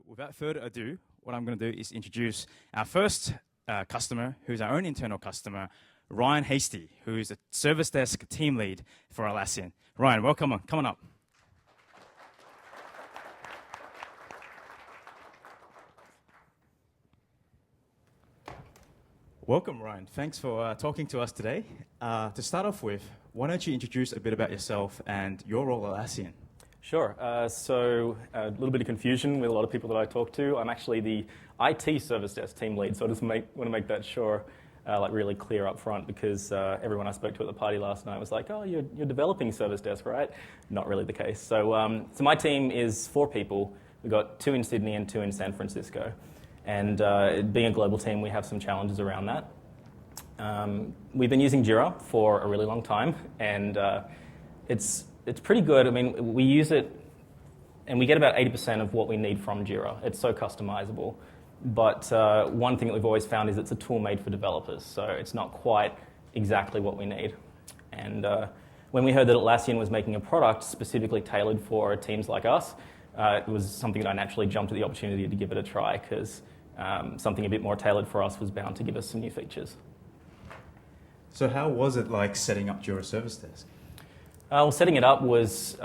without further ado, what I'm going to do is introduce our first customer, who's our own internal customer, Ryan Hasty, who is a service desk team lead for Atlassian. Ryan, welcome on. Come on up. Welcome, Ryan. Thanks for talking to us today. To start off with, why don't you introduce a bit about yourself and your role at Atlassian? Sure. So a little bit of confusion with a lot of people that I talk to. I'm actually the IT service desk team lead, so I just want to make that sure, really clear up front, because everyone I spoke to at the party last night was like, "Oh, you're developing service desk, right?" Not really the case. So my team is 4 people. We've got 2 in Sydney and 2 in San Francisco. And being a global team, we have some challenges around that. We've been using JIRA for a really long time, and it's pretty good. I mean, we use it, and we get about 80% of what we need from JIRA. It's so customizable. But one thing that we've always found is it's a tool made for developers, so it's not quite exactly what we need. And when we heard that Atlassian was making a product specifically tailored for teams like us, it was something that I naturally jumped at the opportunity to give it a try, because something a bit more tailored for us was bound to give us some new features. So how was it like setting up JIRA Service Desk? Well, setting it up was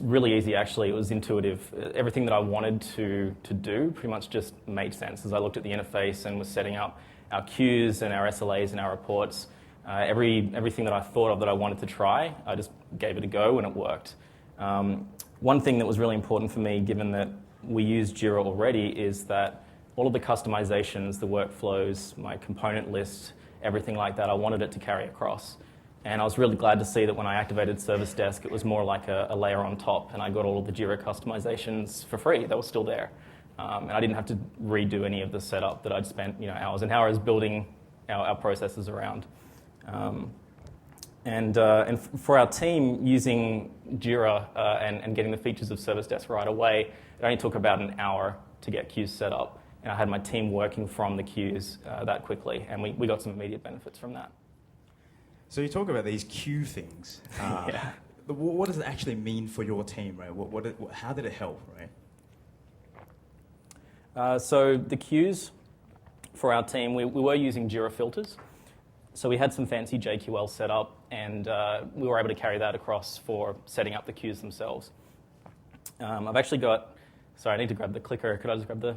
really easy, actually. It was intuitive. Everything that I wanted to do pretty much just made sense as I looked at the interface and was setting up our queues and our SLAs and our reports. Everything that I thought of that I wanted to try, I just gave it a go, and it worked. One thing that was really important for me, given that we use JIRA already, is that all of the customizations, the workflows, my component list, everything like that, I wanted it to carry across. And I was really glad to see that when I activated Service Desk, it was more like a layer on top, and I got all of the JIRA customizations for free. They were still there. And I didn't have to redo any of the setup that I'd spent hours and hours building our processes around. And for our team, using JIRA and getting the features of Service Desk right away, it only took about an hour to get queues set up. And I had my team working from the queues that quickly, and we got some immediate benefits from that. So you talk about these queue things. Yeah. What does it actually mean for your team, right? How did it help, right? So the queues for our team, we were using JIRA filters. So we had some fancy JQL set up, and we were able to carry that across for setting up the queues themselves. I've actually got, sorry, I need to grab the clicker. Could I just grab the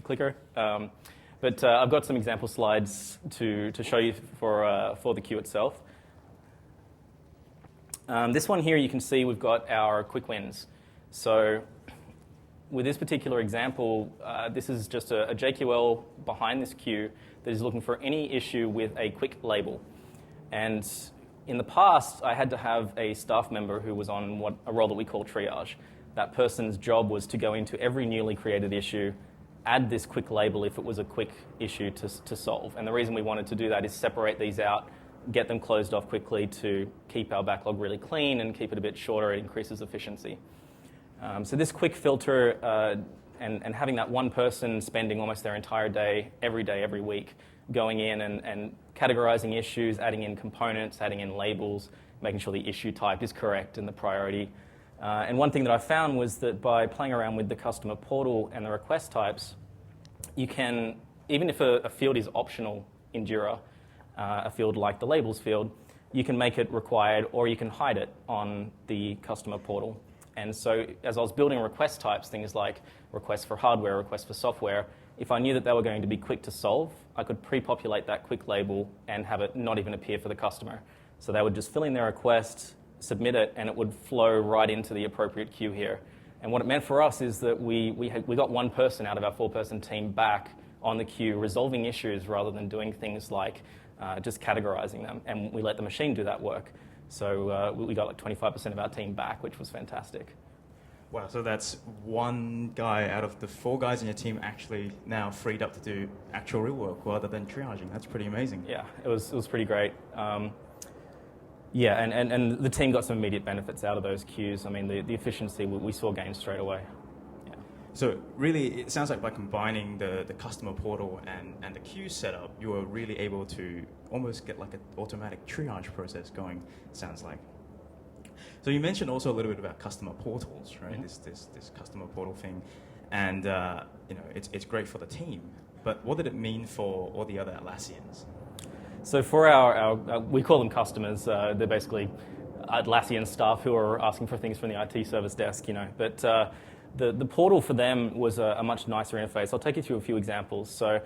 clicker? But I've got some example slides to show you for the queue itself. This one here, you can see we've got our quick wins. So with this particular example, this is just a JQL behind this queue that is looking for any issue with a quick label. And in the past, I had to have a staff member who was on a role that we call triage. That person's job was to go into every newly created issue, add this quick label if it was a quick issue to solve. And the reason we wanted to do that is separate these out, get them closed off quickly to keep our backlog really clean and keep it a bit shorter. It increases efficiency. So this quick filter and having that one person spending almost their entire day, every week, going in and categorizing issues, adding in components, adding in labels, making sure the issue type is correct and the priority. And one thing that I found was that by playing around with the customer portal and the request types, you can, even if a field is optional in JIRA, a field like the labels field, you can make it required or you can hide it on the customer portal. And so as I was building request types, things like requests for hardware, requests for software, if I knew that they were going to be quick to solve, I could pre-populate that quick label and have it not even appear for the customer. So they would just fill in their request, submit it, and it would flow right into the appropriate queue here. And what it meant for us is that we got one person out of our 4-person team back on the queue resolving issues rather than doing things like just categorizing them. And we let the machine do that work. So we got like 25% of our team back, which was fantastic. Wow, so that's one guy out of the 4 guys in your team actually now freed up to do actual real work rather than triaging. That's pretty amazing. Yeah, it was pretty great. Yeah, and the team got some immediate benefits out of those queues. I mean, the efficiency, we saw gains straight away. Yeah. So really, it sounds like by combining the customer portal and the queue setup, you were really able to almost get like an automatic triage process going, it sounds like. So you mentioned also a little bit about customer portals, right? Mm-hmm. This customer portal thing. and it's great for the team. But what did it mean for all the other Atlassians? So for our we call them customers. They're basically Atlassian staff who are asking for things from the IT service desk, But the portal for them was a much nicer interface. I'll take you through a few examples. So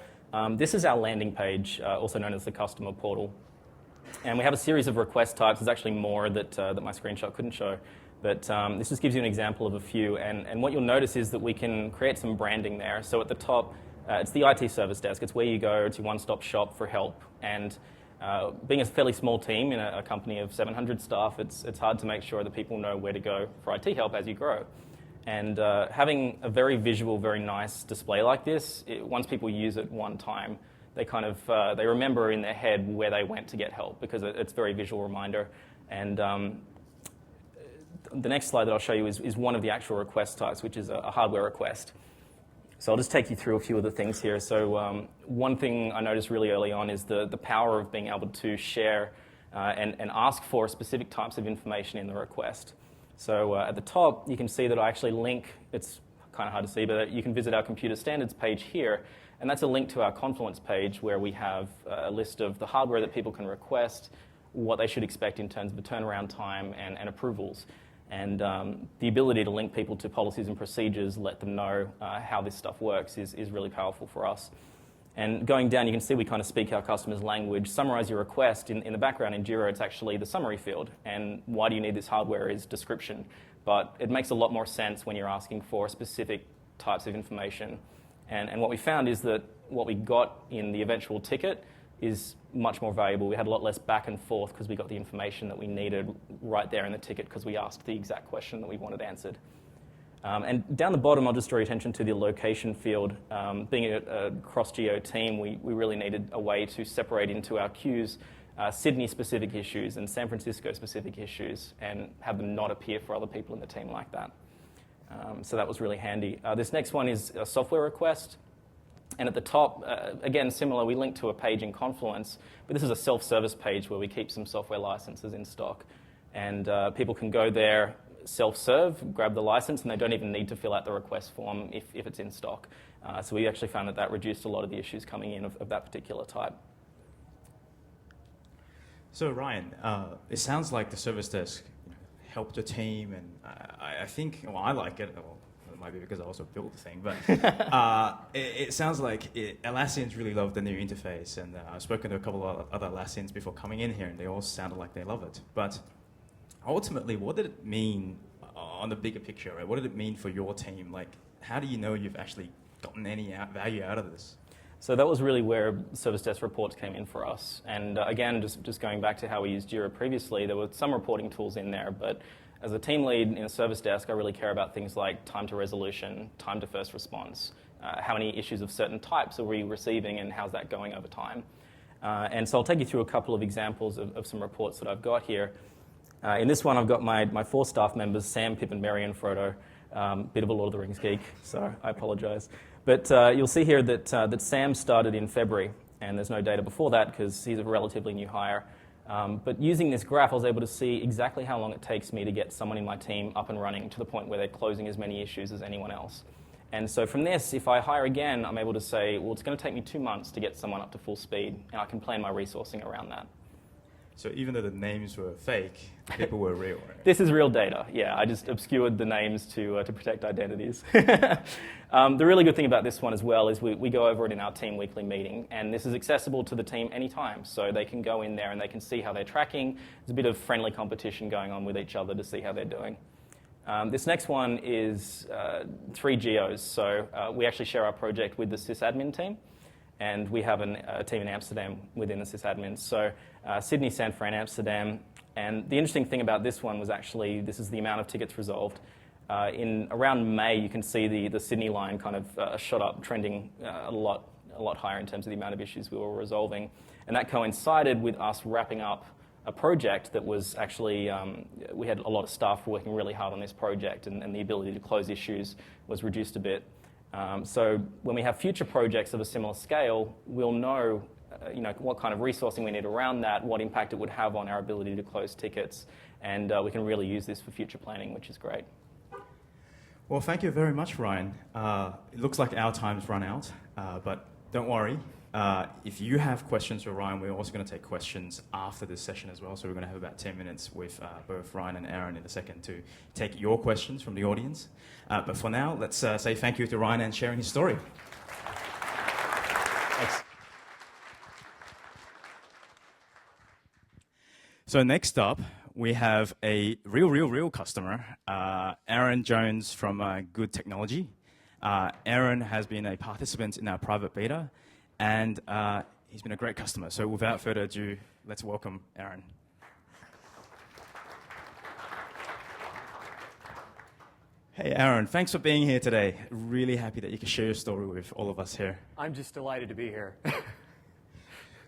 this is our landing page, also known as the customer portal. And we have a series of request types. There's actually more that my screenshot couldn't show. But this just gives you an example of a few. And what you'll notice is that we can create some branding there. So at the top, it's the IT service desk. It's where you go. It's your one-stop shop for help. And being a fairly small team in a company of 700 staff, it's hard to make sure that people know where to go for IT help as you grow. And having a very visual, very nice display like this, once people use it one time, they kind of they remember in their head where they went to get help because it's a very visual reminder. And the next slide that I'll show you is one of the actual request types, which is a hardware request. So I'll just take you through a few of the things here. So one thing I noticed really early on is the power of being able to share and ask for specific types of information in the request. So at the top, you can see that I actually link, it's kind of hard to see, but you can visit our computer standards page here, and that's a link to our Confluence page where we have a list of the hardware that people can request, what they should expect in terms of a turnaround time and approvals. And the ability to link people to policies and procedures, let them know how this stuff works is really powerful for us. And going down, you can see we kind of speak our customer's language. Summarize your request. In the background in JIRA, it's actually the summary field. And why do you need this hardware is description. But it makes a lot more sense when you're asking for specific types of information. And what we found is that what we got in the eventual ticket is much more valuable. We had a lot less back and forth because we got the information that we needed right there in the ticket because we asked the exact question that we wanted answered. And down the bottom, I'll just draw your attention to the location field. Being a cross-geo team, we really needed a way to separate into our queues Sydney-specific issues and San Francisco-specific issues and have them not appear for other people in the team like that. So that was really handy. This next one is a software request. And at the top, again, similar, we link to a page in Confluence, but this is a self-service page where we keep some software licenses in stock. And people can go there, self-serve, grab the license, and they don't even need to fill out the request form if it's in stock. So we actually found that reduced a lot of the issues coming in of that particular type. So Ryan, it sounds like the service desk helped the team, and I think, well, I like it. Well, it might be because I also built the thing, but it sounds like Atlassians really love the new interface, and I've spoken to a couple of other Atlassians before coming in here, and they all sounded like they love it. But ultimately, what did it mean on the bigger picture, right? What did it mean for your team? Like, how do you know you've actually gotten any value out of this? So that was really where service desk reports came in for us. And again, just going back to how we used JIRA previously, there were some reporting tools in there, but as a team lead in a service desk, I really care about things like time to resolution, time to first response, how many issues of certain types are we receiving and how's that going over time. And so I'll take you through a couple of examples of some reports that I've got here. In this one, I've got my 4 staff members, Sam, Pip, and Mary, and Frodo. Bit of a Lord of the Rings geek, so I apologise. But you'll see here that Sam started in February, and there's no data before that because he's a relatively new hire. But using this graph, I was able to see exactly how long it takes me to get someone in my team up and running to the point where they're closing as many issues as anyone else. And so from this, if I hire again, I'm able to say, well, it's going to take me 2 months to get someone up to full speed, and I can plan my resourcing around that. So even though the names were fake, people were real, right? This is real data, yeah. I just obscured the names to protect identities. The really good thing about this one as well is we go over it in our team weekly meeting, and this is accessible to the team anytime. So they can go in there and they can see how they're tracking. There's a bit of friendly competition going on with each other to see how they're doing. This next one is 3 geos. So we actually share our project with the sysadmin team. And we have a team in Amsterdam within the sysadmins. So Sydney, San Fran, Amsterdam. And the interesting thing about this one was actually this is the amount of tickets resolved. In around May, you can see the Sydney line kind of shot up, trending a lot higher in terms of the amount of issues we were resolving. And that coincided with us wrapping up a project that was actually, we had a lot of staff working really hard on this project, and the ability to close issues was reduced a bit. So when we have future projects of a similar scale, we'll know, what kind of resourcing we need around that, what impact it would have on our ability to close tickets, and we can really use this for future planning, which is great. Well, thank you very much, Ryan. It looks like our time's run out, but don't worry. If you have questions for Ryan, we're also going to take questions after this session as well. So we're going to have about 10 minutes with both Ryan and Aaron in a second to take your questions from the audience. But for now, let's say thank you to Ryan and sharing his story. Thanks. So next up, we have a real customer, Aaron Jones from Good Technology. Aaron has been a participant in our private beta, and he's been a great customer. So without further ado, let's welcome Aaron. Hey, Aaron, thanks for being here today. Really happy that you can share your story with all of us here. I'm just delighted to be here.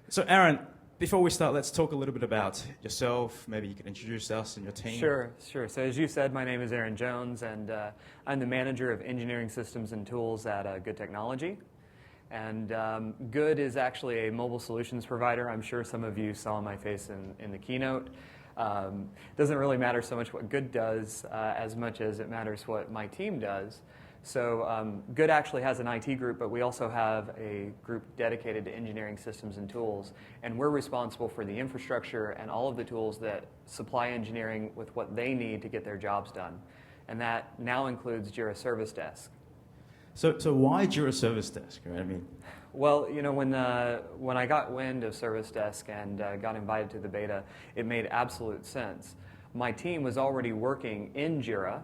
So, Aaron, before we start, let's talk a little bit about yourself. Maybe you can introduce us and your team. Sure. So as you said, my name is Aaron Jones, and I'm the manager of engineering systems and tools at Good Technology. And Good is actually a mobile solutions provider. I'm sure some of you saw my face in the keynote. Doesn't really matter so much what Good does as much as it matters what my team does. So Good actually has an IT group, but we also have a group dedicated to engineering systems and tools. And we're responsible for the infrastructure and all of the tools that supply engineering with what they need to get their jobs done. And that now includes JIRA Service Desk. So why JIRA Service Desk? Right? I mean, well, you know, when I got wind of Service Desk and got invited to the beta, it made absolute sense. My team was already working in JIRA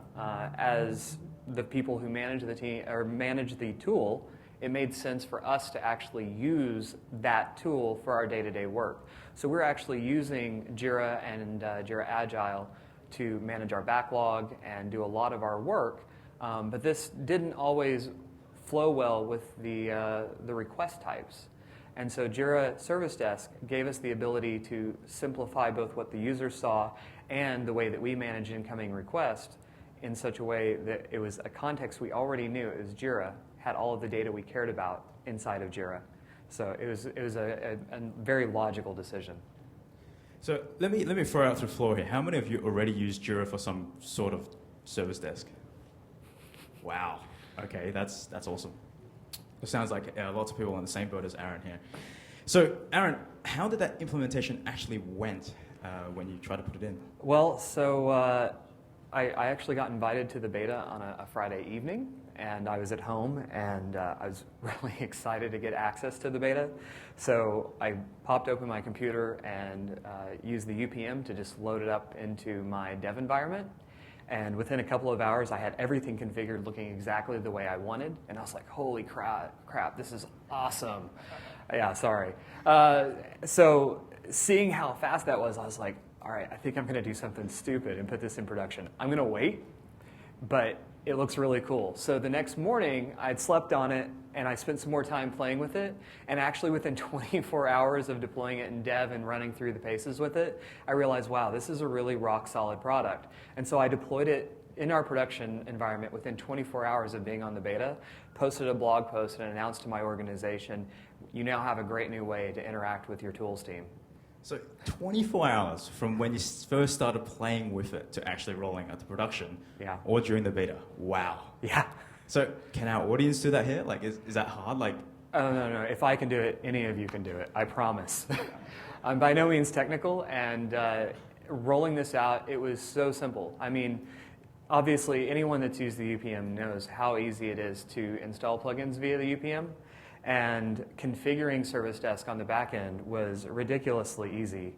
as the people who manage the team or manage the tool. It made sense for us to actually use that tool for our day-to-day work. So we're actually using JIRA and JIRA Agile to manage our backlog and do a lot of our work. But this didn't always flow well with the request types. And so JIRA Service Desk gave us the ability to simplify both what the user saw and the way that we manage incoming requests in such a way that it was a context we already knew. It was JIRA, had all of the data we cared about inside of JIRA. So it was a very logical decision. So let me throw out the floor here. How many of you already use JIRA for some sort of service desk? Wow. Okay, that's awesome. It sounds like lots of people on the same boat as Aaron here. So, Aaron, how did that implementation actually went when you tried to put it in? Well, so I actually got invited to the beta on a Friday evening, and I was at home, and I was really excited to get access to the beta. So I popped open my computer and used the UPM to just load it up into my dev environment. And within a couple of hours, I had everything configured looking exactly the way I wanted. And I was like, holy crap, this is awesome. Yeah, sorry. So seeing how fast that was, I was like, all right, I think I'm going to do something stupid and put this in production. I'm going to wait, but it looks really cool. So the next morning, I'd slept on it, and I spent some more time playing with it. And actually, within 24 hours of deploying it in dev and running through the paces with it, I realized, wow, this is a really rock-solid product. And so I deployed it in our production environment within 24 hours of being on the beta, posted a blog post, and announced to my organization, you now have a great new way to interact with your tools team. So 24 hours from when you first started playing with it to actually rolling out to production, yeah, or during the beta. Wow. Yeah. So can our audience do that here? Like, is that hard? Like, oh, no. If I can do it, any of you can do it. I promise. I'm by no means technical, and rolling this out, it was so simple. I mean, obviously, anyone that's used the UPM knows how easy it is to install plugins via the UPM. And configuring Service Desk on the back end was ridiculously easy.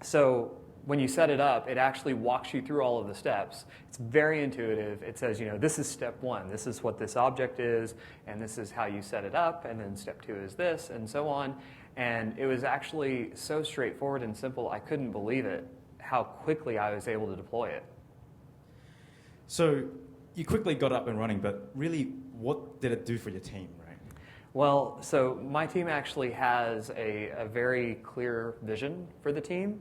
So when you set it up, it actually walks you through all of the steps. It's very intuitive. It says, this is step one. This is what this object is, and this is how you set it up, and then step two is this, and so on. And it was actually so straightforward and simple, I couldn't believe it, how quickly I was able to deploy it. So you quickly got up and running, but really, what did it do for your team, right? Well, so my team actually has a very clear vision for the team,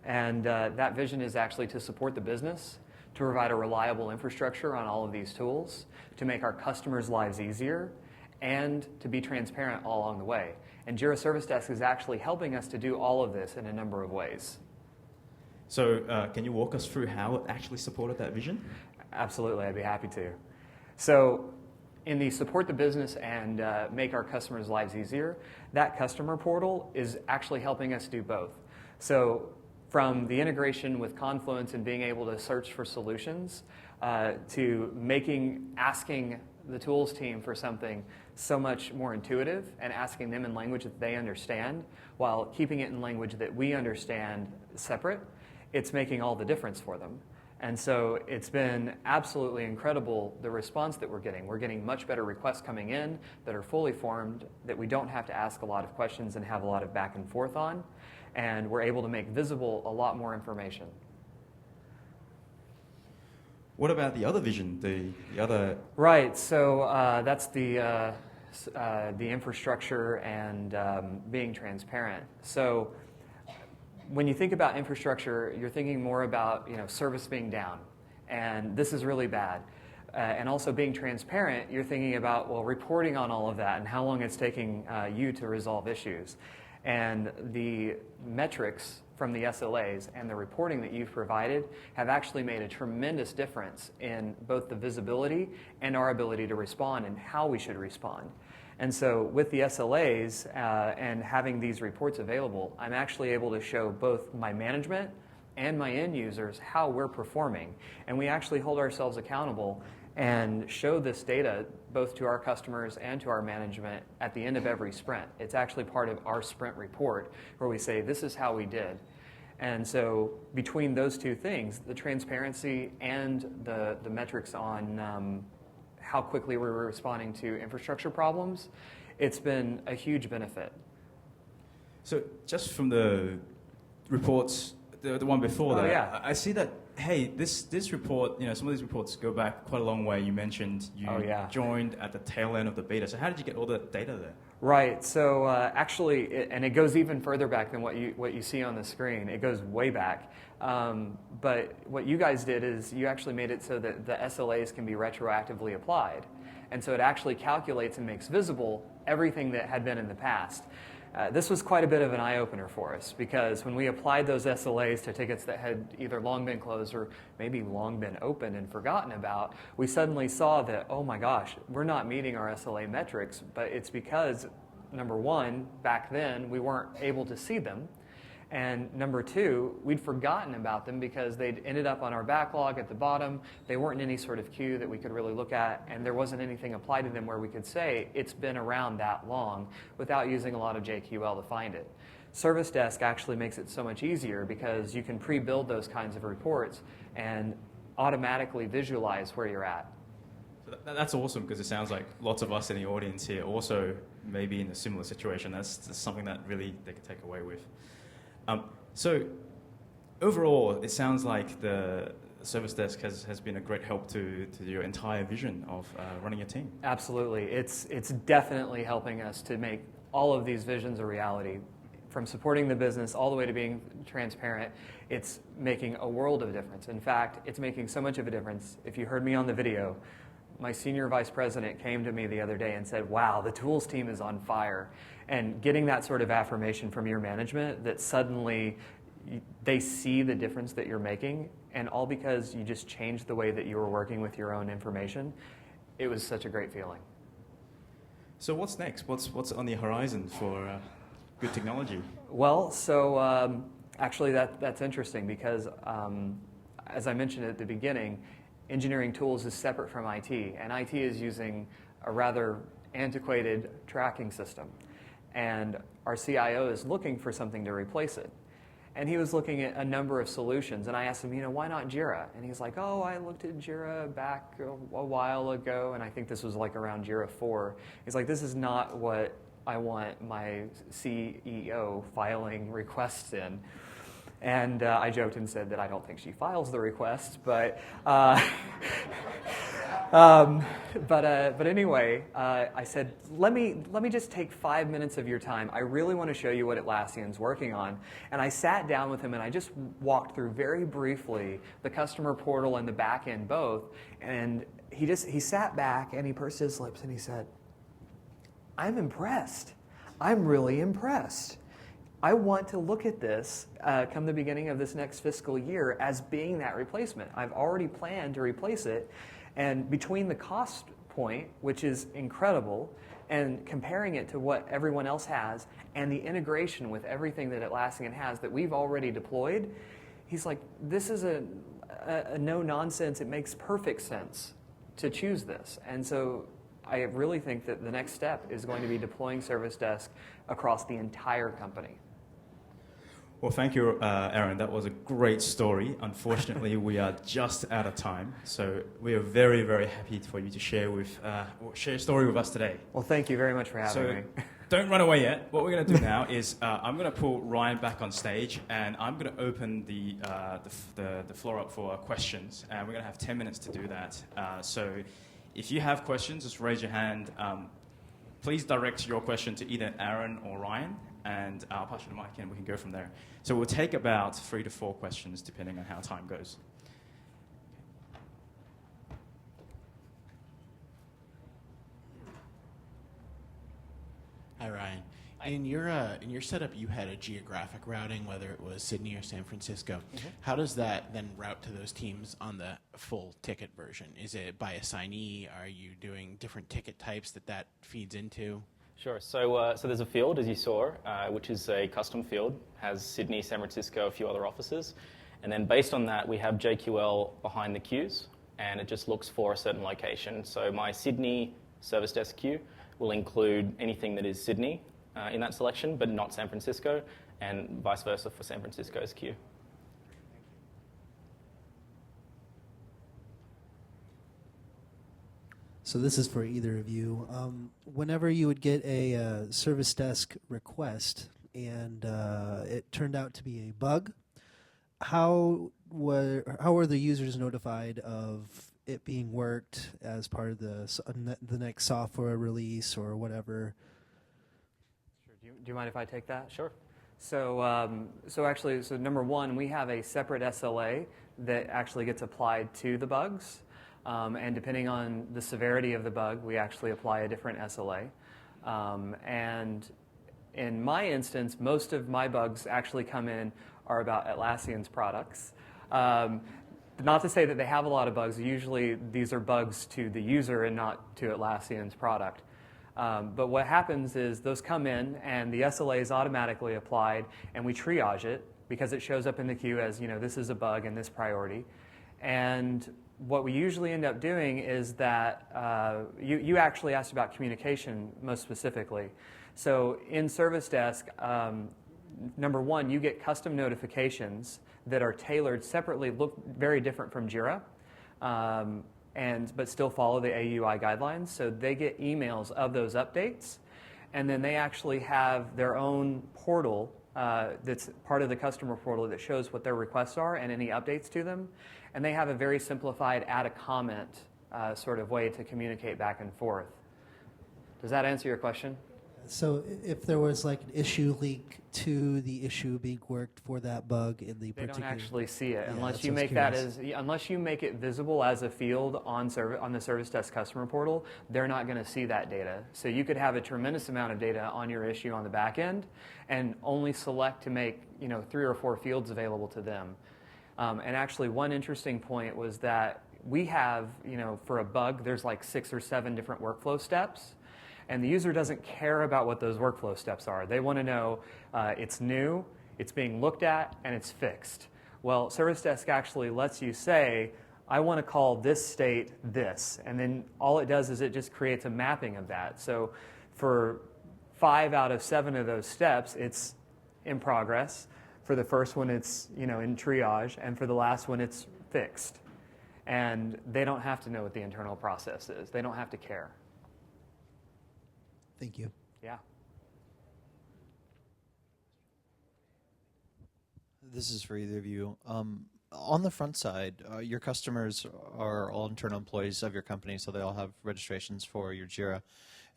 and that vision is actually to support the business, to provide a reliable infrastructure on all of these tools, to make our customers' lives easier, and to be transparent all along the way. And JIRA Service Desk is actually helping us to do all of this in a number of ways. So can you walk us through how it actually supported that vision? Absolutely, I'd be happy to. So in the support the business and make our customers' lives easier, that customer portal is actually helping us do both. So from the integration with Confluence and being able to search for solutions to asking the tools team for something so much more intuitive and asking them in language that they understand while keeping it in language that we understand separate, it's making all the difference for them. And so it's been absolutely incredible, the response that we're getting. We're getting much better requests coming in that are fully formed, that we don't have to ask a lot of questions and have a lot of back and forth on. And we're able to make visible a lot more information. What about the other vision, the other? Right, so that's the infrastructure and being transparent. So when you think about infrastructure, you're thinking more about service being down, and this is really bad. And also being transparent, you're thinking about, well, reporting on all of that and how long it's taking you to resolve issues. And the metrics from the SLAs and the reporting that you've provided have actually made a tremendous difference in both the visibility and our ability to respond and how we should respond. And so with the SLAs and having these reports available, I'm actually able to show both my management and my end users how we're performing. And we actually hold ourselves accountable and show this data both to our customers and to our management at the end of every sprint. It's actually part of our sprint report where we say, this is how we did. And so between those two things, the transparency and the metrics on how quickly we're responding to infrastructure problems, it's been a huge benefit. So just from the reports, the one before that, yeah. I see that, hey, this report, some of these reports go back quite a long way. You mentioned you joined at the tail end of the beta. So how did you get all the data there? Right. So actually, and it goes even further back than what you see on the screen. It goes way back. But what you guys did is you actually made it so that the SLAs can be retroactively applied. And so it actually calculates and makes visible everything that had been in the past. This was quite a bit of an eye-opener for us because when we applied those SLAs to tickets that had either long been closed or maybe long been opened and forgotten about, we suddenly saw that, oh my gosh, we're not meeting our SLA metrics, but it's because, number one, back then we weren't able to see them, and number two, we'd forgotten about them because they'd ended up on our backlog at the bottom. They weren't in any sort of queue that we could really look at, and there wasn't anything applied to them where we could say it's been around that long without using a lot of JQL to find it. Service Desk actually makes it so much easier because you can pre-build those kinds of reports and automatically visualize where you're at. So that's awesome because it sounds like lots of us in the audience here also may be in a similar situation. That's something that really they can take away with. So overall, it sounds like the Service Desk has been a great help to your entire vision of running a team. Absolutely. It's definitely helping us to make all of these visions a reality. From supporting the business all the way to being transparent, it's making a world of difference. In fact, it's making so much of a difference. If you heard me on the video, my senior vice president came to me the other day and said, wow, the tools team is on fire. And getting that sort of affirmation from your management that suddenly they see the difference that you're making, and all because you just changed the way that you were working with your own information, it was such a great feeling. So what's next? What's on the horizon for good technology? Well, so actually that's interesting because as I mentioned at the beginning, engineering tools is separate from IT, and IT is using a rather antiquated tracking system. And our CIO is looking for something to replace it. And he was looking at a number of solutions, and I asked him, why not JIRA? And he's like, oh, I looked at JIRA back a while ago, and I think this was like around JIRA 4. He's like, this is not what I want my CEO filing requests in. And I joked and said that I don't think she files the requests, but anyway, I said, let me just take 5 minutes of your time. I really want to show you what Atlassian's working on. And I sat down with him and I just walked through very briefly the customer portal and the back end both. And he sat back and he pursed his lips and he said, I'm impressed. I'm really impressed. I want to look at this come the beginning of this next fiscal year as being that replacement. I've already planned to replace it. And between the cost point, which is incredible, and comparing it to what everyone else has, and the integration with everything that Atlassian has that we've already deployed, he's like, this is a no-nonsense. It makes perfect sense to choose this. And so I really think that the next step is going to be deploying Service Desk across the entire company. Well, thank you, Aaron. That was a great story. Unfortunately, we are just out of time, so we are very, very happy for you to share a story with us today. Well, thank you very much for having me. Don't run away yet. What we're going to do now is I'm going to pull Ryan back on stage, and I'm going to open the floor up for questions, and we're going to have 10 minutes to do that. So if you have questions, just raise your hand. Please direct your question to either Aaron or Ryan, and I'll pass you the mic and we can go from there. So we'll take about 3 to 4 questions depending on how time goes. Hi, Ryan. In your setup, you had a geographic routing, whether it was Sydney or San Francisco. Mm-hmm. How does that then route to those teams on the full ticket version? Is it by assignee? Are you doing different ticket types that feeds into? Sure. So there's a field, as you saw, which is a custom field, has Sydney, San Francisco, a few other offices. And then based on that, we have JQL behind the queues, and it just looks for a certain location. So my Sydney Service Desk queue will include anything that is Sydney in that selection, but not San Francisco, and vice versa for San Francisco's queue. So this is for either of you. Whenever you would get a service desk request and it turned out to be a bug, how were the users notified of it being worked as part of the next software release or whatever? Sure. Do you mind if I take that? Sure. So number one, we have a separate SLA that actually gets applied to the bugs. And depending on the severity of the bug, we actually apply a different SLA. And in my instance, most of my bugs actually come in are about Atlassian's products. Not to say that they have a lot of bugs. Usually these are bugs to the user and not to Atlassian's product. But what happens is those come in and the SLA is automatically applied and we triage it because it shows up in the queue as, this is a bug and this priority. And what we usually end up doing is that you actually asked about communication most specifically. So in Service Desk, number one, you get custom notifications that are tailored separately, look very different from JIRA, but still follow the AUI guidelines. So they get emails of those updates, and then they actually have their own portal that's part of the customer portal that shows what their requests are and any updates to them. And they have a very simplified add a comment sort of way to communicate back and forth. Does that answer your question? So if there was like an issue leak to the issue being worked for that bug in the particular... They don't actually see it unless you make unless you make it visible as a field on the Service Desk customer portal. They're not going to see that data. So you could have a tremendous amount of data on your issue on the back end, and only select to make 3 or 4 fields available to them. And actually, one interesting point was that we have for a bug, there's like 6 or 7 different workflow steps. And the user doesn't care about what those workflow steps are. They want to know it's new, it's being looked at, and it's fixed. Well, Service Desk actually lets you say, I want to call this state this. And then all it does is it just creates a mapping of that. So for 5 out of 7 of those steps, it's in progress. For the first one, it's in triage. And for the last one, it's fixed. And they don't have to know what the internal process is. They don't have to care. Thank you. Yeah. This is for either of you. On the front side, your customers are all internal employees of your company, so they all have registrations for your JIRA.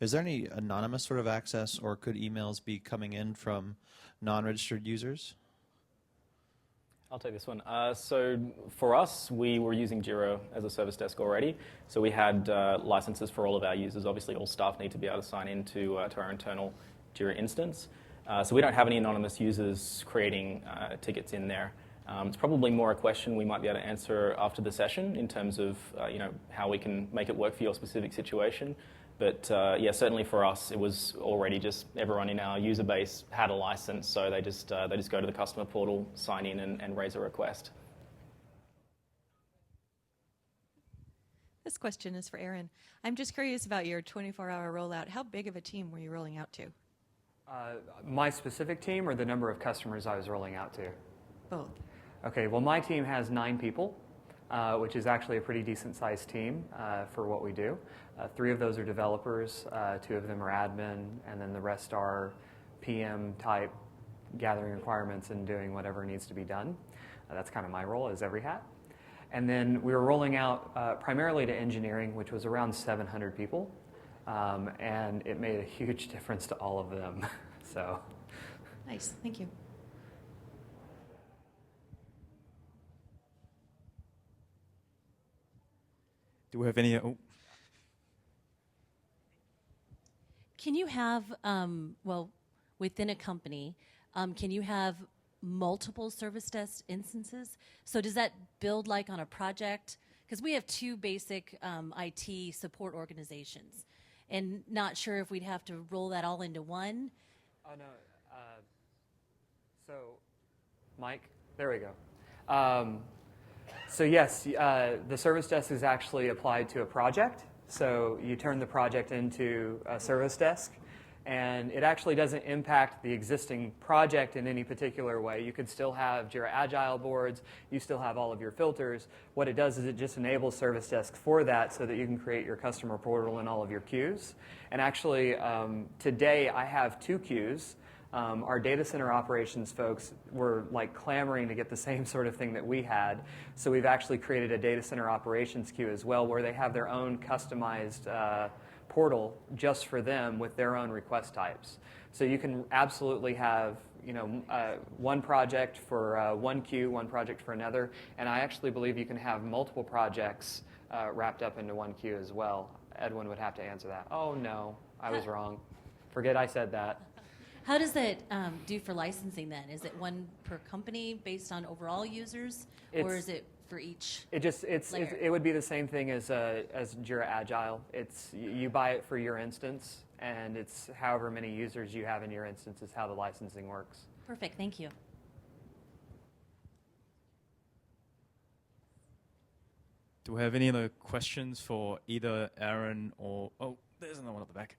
Is there any anonymous sort of access, or could emails be coming in from non-registered users? I'll take this one. So for us, we were using JIRA as a service desk already. So we had licenses for all of our users. Obviously, all staff need to be able to sign into to our internal JIRA instance. So we don't have any anonymous users creating tickets in there. It's probably more a question we might be able to answer after the session in terms of how we can make it work for your specific situation. But yeah, certainly for us, it was already just everyone in our user base had a license, so they just go to the customer portal, sign in, and raise a request. This question is for Aaron. I'm just curious about your 24-hour rollout. How big of a team were you rolling out to? My specific team or the number of customers I was rolling out to? Both. Okay, well, my team has 9 people, which is actually a pretty decent-sized team for what we do. 3 of those are developers, 2 of them are admin, and then the rest are PM-type gathering requirements and doing whatever needs to be done. That's kind of my role as every hat. And then we were rolling out primarily to engineering, which was around 700 people, and it made a huge difference to all of them. So, Nice, thank you. Do we have any? Oh. Can you have, within a company, can you have multiple service desk instances? So does that build like on a project? Because we have 2 basic IT support organizations, and not sure if we'd have to roll that all into one. Oh, no. So, Mike, there we go. So yes, the service desk is actually applied to a project. So you turn the project into a service desk, and it actually doesn't impact the existing project in any particular way. You could still have JIRA Agile boards. You still have all of your filters. What it does is it just enables Service Desk for that so that you can create your customer portal and all of your queues. And actually, today I have 2 queues. Our data center operations folks were like clamoring to get the same sort of thing that we had. So we've actually created a data center operations queue as well, where they have their own customized portal just for them with their own request types. So you can absolutely have one project for one queue, one project for another, and I actually believe you can have multiple projects wrapped up into one queue as well. Edwin would have to answer that. Oh no, I was wrong. Forget I said that. How does that do for licensing then? Is it one per company based on overall users, or is it for each? It would be the same thing as JIRA Agile. You buy it for your instance, and it's however many users you have in your instance is how the licensing works. Perfect. Thank you. Do we have any other questions for either Aaron or... Oh, there's another one at the back.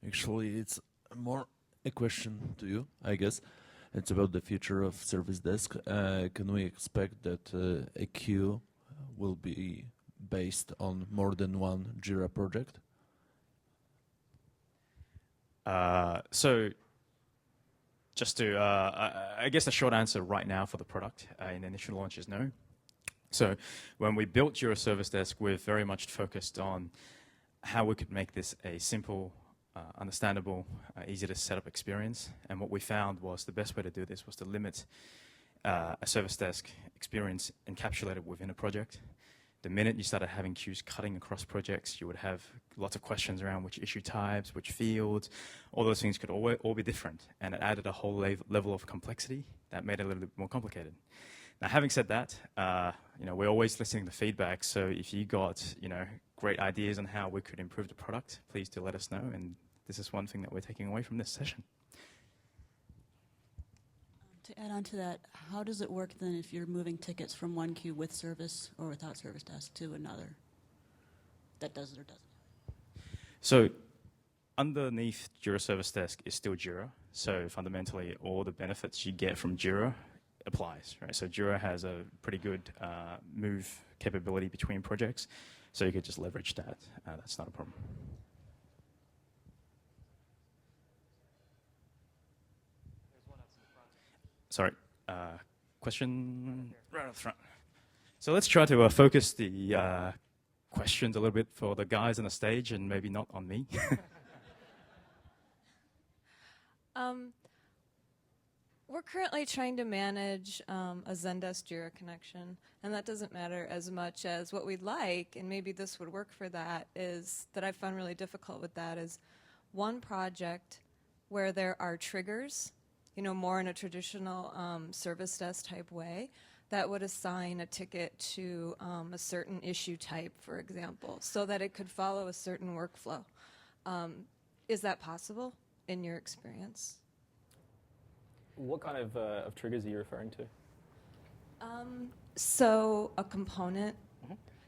Actually, it's more a question to you, I guess. It's about the future of Service Desk. Can we expect that a queue will be based on more than one JIRA project? So just to, I guess the short answer right now for the product in the initial launch is no. So when we built JIRA Service Desk, we're very much focused on how we could make this a simple, understandable, easy to set up experience. And what we found was the best way to do this was to limit a service desk experience encapsulated within a project. The minute you started having queues cutting across projects, you would have lots of questions around which issue types, which fields. All those things could all be different, and it added a whole level of complexity that made it a little bit more complicated. Now, having said that, we're always listening to feedback. So if you got great ideas on how we could improve the product, please do let us know. And this is one thing that we're taking away from this session. To add on to that, how does it work then if you're moving tickets from one queue with service or without Service Desk to another that does it or doesn't? So underneath JIRA Service Desk is still JIRA. So fundamentally, all the benefits you get from JIRA applies, right? So JIRA has a pretty good move capability between projects. So you could just leverage that. That's not a problem. Sorry, question right up front. So let's try to focus the questions a little bit for the guys on the stage and maybe not on me. We're currently trying to manage a Zendesk JIRA connection, and that doesn't matter as much as what we'd like, and maybe this would work for that, is that I found really difficult with that is one project where there are triggers, more in a traditional service desk type way, that would assign a ticket to a certain issue type, for example, so that it could follow a certain workflow. Is that possible in your experience? What kind of triggers are you referring to? So a component,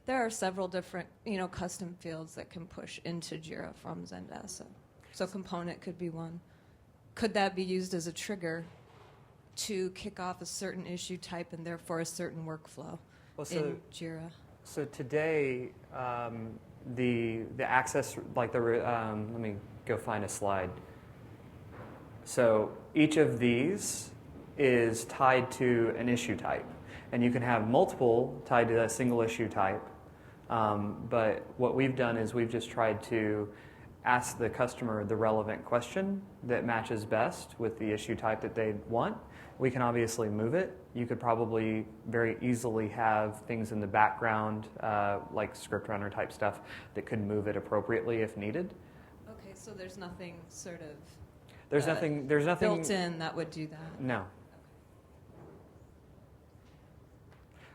there are several different, custom fields that can push into JIRA from Zendesk. So component could be one. Could that be used as a trigger to kick off a certain issue type and therefore a certain workflow in JIRA? So today, the access, let me go find a slide. So each of these is tied to an issue type. And you can have multiple tied to a single issue type. But what we've done is we've just tried to ask the customer the relevant question that matches best with the issue type that they want. We can obviously move it. You could probably very easily have things in the background, like script runner type stuff, that could move it appropriately if needed. Okay, so there's nothing sort of There's nothing built in that would do that? No.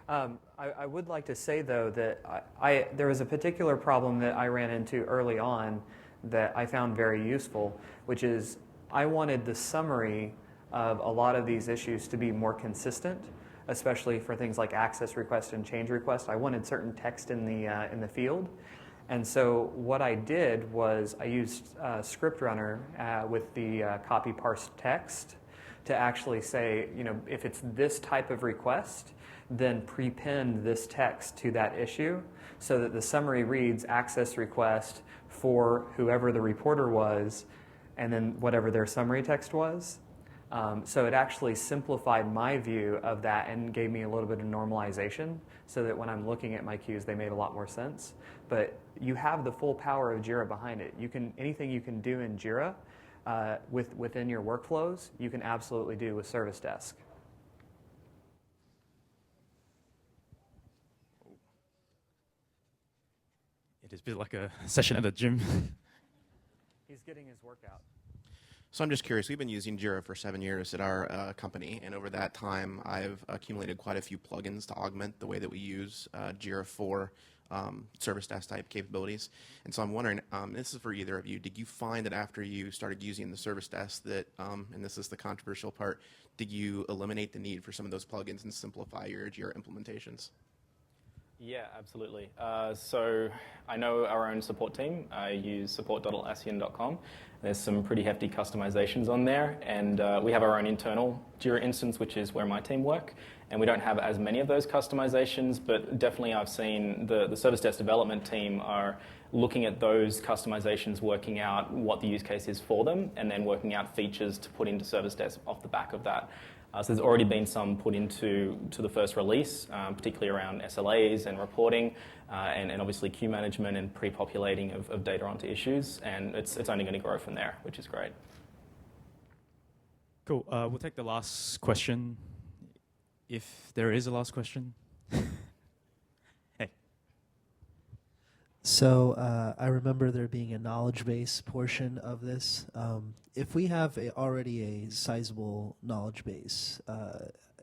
I would like to say, though, that there was a particular problem that I ran into early on that I found very useful, which is I wanted the summary of a lot of these issues to be more consistent, especially for things like access request and change request. I wanted certain text in the field. And so what I did was I used script runner with the copy parse text to actually say, if it's this type of request, then prepend this text to that issue so that the summary reads access request for whoever the reporter was and then whatever their summary text was. So it actually simplified my view of that and gave me a little bit of normalization so that when I'm looking at my queues, they made a lot more sense. But you have the full power of JIRA behind it. Anything you can do in JIRA within your workflows, you can absolutely do with Service Desk. It is a bit like a session at the gym. He's getting his workout. So I'm just curious, we've been using JIRA for 7 years at our company, and over that time I've accumulated quite a few plugins to augment the way that we use JIRA for service desk type capabilities. And so I'm wondering, this is for either of you, did you find that after you started using the service desk that, and this is the controversial part, did you eliminate the need for some of those plugins and simplify your JIRA implementations? Yeah, absolutely. So I know our own support team. I use support.atlassian.com. There's some pretty hefty customizations on there, and we have our own internal JIRA instance, which is where my team work, and we don't have as many of those customizations, but definitely I've seen the Service Desk development team are looking at those customizations, working out what the use case is for them, and then working out features to put into Service Desk off the back of that. So there's already been some put into the first release, particularly around SLAs and reporting, and obviously queue management and pre-populating of data onto issues, and it's only going to grow from there, which is great. Cool. We'll take the last question, if there is a last question. Hey. So I remember there being a knowledge base portion of this. If we have already a sizable knowledge base,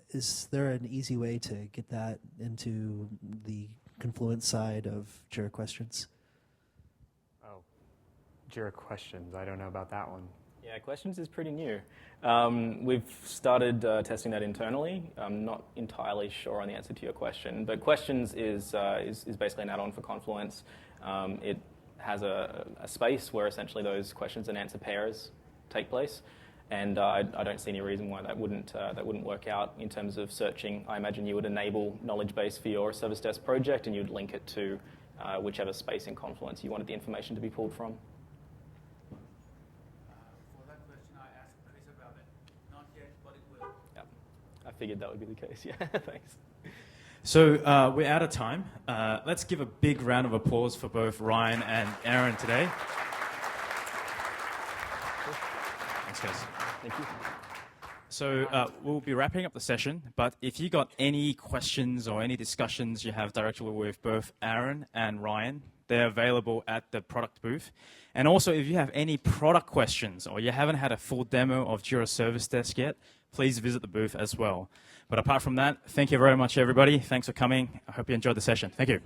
is there an easy way to get that into the Confluent side of JIRA questions? Oh, JIRA questions. I don't know about that one. Yeah, questions is pretty new. We've started testing that internally. I'm not entirely sure on the answer to your question, but questions is basically an add-on for Confluence. It has a space where essentially those questions and answer pairs take place, and I don't see any reason why that wouldn't work out in terms of searching. I imagine you would enable knowledge base for your Service Desk project, and you'd link it to whichever space in Confluence you wanted the information to be pulled from. For that question, I asked Chris about it. Not yet, but it will. Yeah, I figured that would be the case. Yeah, thanks. So we're out of time. Let's give a big round of applause for both Ryan and Aaron today. Thanks, guys. Thank you. So we'll be wrapping up the session, but if you got any questions or any discussions you have directly with both Aaron and Ryan, they're available at the product booth. And also, if you have any product questions or you haven't had a full demo of JIRA Service Desk yet, please visit the booth as well. But apart from that, thank you very much, everybody. Thanks for coming. I hope you enjoyed the session. Thank you.